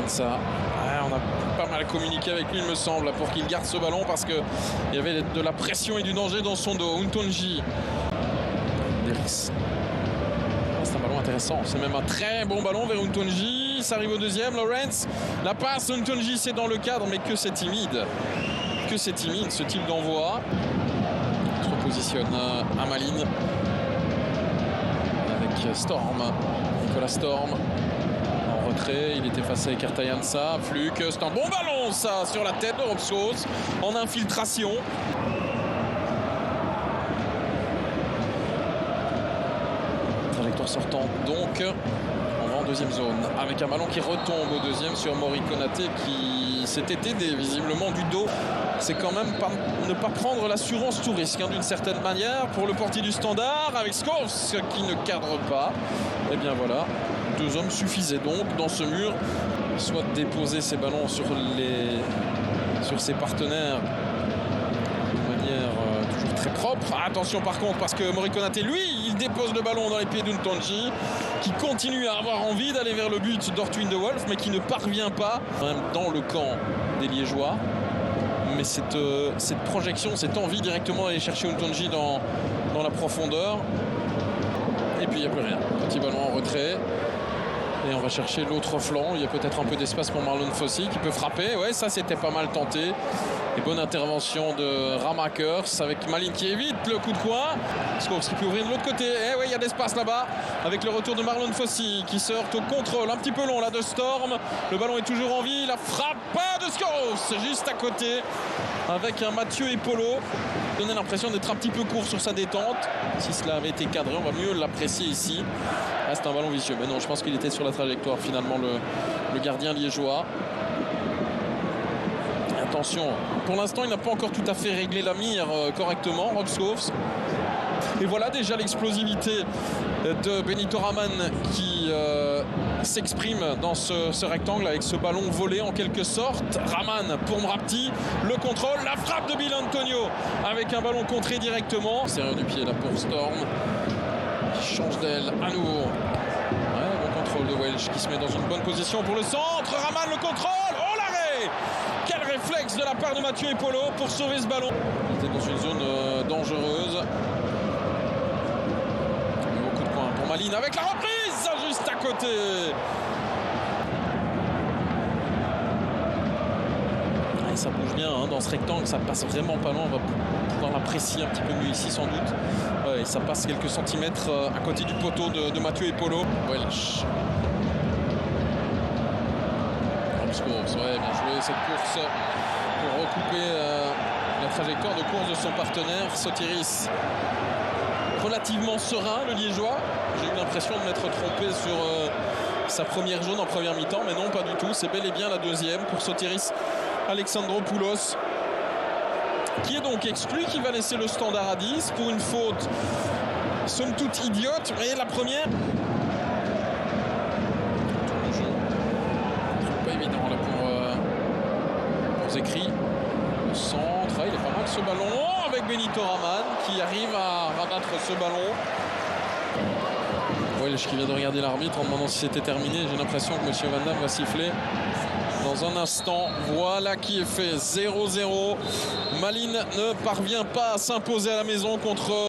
Ça. On a pas mal communiqué avec lui, il me semble, pour qu'il garde ce ballon parce qu'il y avait de la pression et du danger dans son dos. Untonji. C'est un ballon intéressant. C'est même un très bon ballon vers Untonji. Ça arrive au deuxième. Lawrence. La passe. Untonji, c'est dans le cadre, mais que c'est timide. Que c'est timide ce type d'envoi. Il se repositionne à Malines avec Storm. Nicolas Storm. Il était face à Kertayansa, Fluke, c'est un bon ballon ça sur la tête de Robsos en infiltration. Trajectoire sortante donc, on va en deuxième zone avec un ballon qui retombe au deuxième sur Mori Konaté qui s'était aidé visiblement du dos. C'est quand même ne pas prendre l'assurance tout risque d'une certaine manière pour le portier du Standard avec Scholes qui ne cadre pas. Et bien voilà. Deux hommes suffisaient donc dans ce mur, soit de déposer ses ballons sur ses partenaires de manière toujours très propre. Attention par contre parce que Mori Konaté, lui, il dépose le ballon dans les pieds d'Untonji qui continue à avoir envie d'aller vers le but d'Ortwin de Wolf mais qui ne parvient pas même dans le camp des Liégeois. Mais cette projection, cette envie directement d'aller chercher Untonji dans la profondeur. Et puis il n'y a plus rien. Petit ballon en retrait. Et on va chercher l'autre flanc. Il y a peut-être un peu d'espace pour Marlon Fossey qui peut frapper. Ouais, ça c'était pas mal tenté. Et bonne intervention de Ramakers avec Malines qui évite le coup de coin. Scholes qui peut ouvrir de l'autre côté. Et ouais, il y a de l'espace là-bas. Avec le retour de Marlon Fossey qui se heurte au contrôle. Un petit peu long là de Storm. Le ballon est toujours en vie. La frappe de Scholes juste à côté. Avec un Mathieu Epolo. Donnait l'impression d'être un petit peu court sur sa détente. Si cela avait été cadré, on va mieux l'apprécier ici. Ah, c'est un ballon vicieux. Mais non, je pense qu'il était sur la trajectoire finalement le gardien liégeois. Attention, pour l'instant, il n'a pas encore tout à fait réglé la mire correctement, Rob Scholes. Et voilà déjà l'explosivité de Benito Raman qui s'exprime dans ce rectangle avec ce ballon volé en quelque sorte. Raman pour Mrapti, le contrôle, la frappe de Bill Antonio avec un ballon contré directement. Extérieur du pied là pour Storm qui change d'aile à nouveau. Ouais, bon contrôle de Welsh qui se met dans une bonne position pour le centre. Raman le contrôle, oh l'arrêt! Quel réflexe de la part de Mathieu Epolo pour sauver ce ballon. Il était dans une zone dangereuse. Malines avec la reprise juste à côté. Et ça bouge bien dans ce rectangle, ça passe vraiment pas loin. On va pouvoir l'apprécier un petit peu mieux ici sans doute. Et ça passe quelques centimètres à côté du poteau de Mathieu Epolo. Welsh. Ouais, bien joué cette course pour recouper la trajectoire de course de son partenaire Sotiris. Relativement serein le Liégeois. J'ai eu l'impression de m'être trompé sur sa première jaune en première mi-temps, mais non, pas du tout. C'est bel et bien la deuxième pour Sotiris Alexandropoulos, qui est donc exclu, qui va laisser le Standard à 10 pour une faute somme toute idiote. Mais la première, pas évident là pour Zekri. Le centre, il est pas mal ce ballon avec Benito Raman qui arrive à rabattre ce ballon. Welsh qui vient de regarder l'arbitre en demandant si c'était terminé. J'ai l'impression que M. Van Damme va siffler dans un instant. Voilà qui est fait, 0-0. Malines ne parvient pas à s'imposer à la maison contre...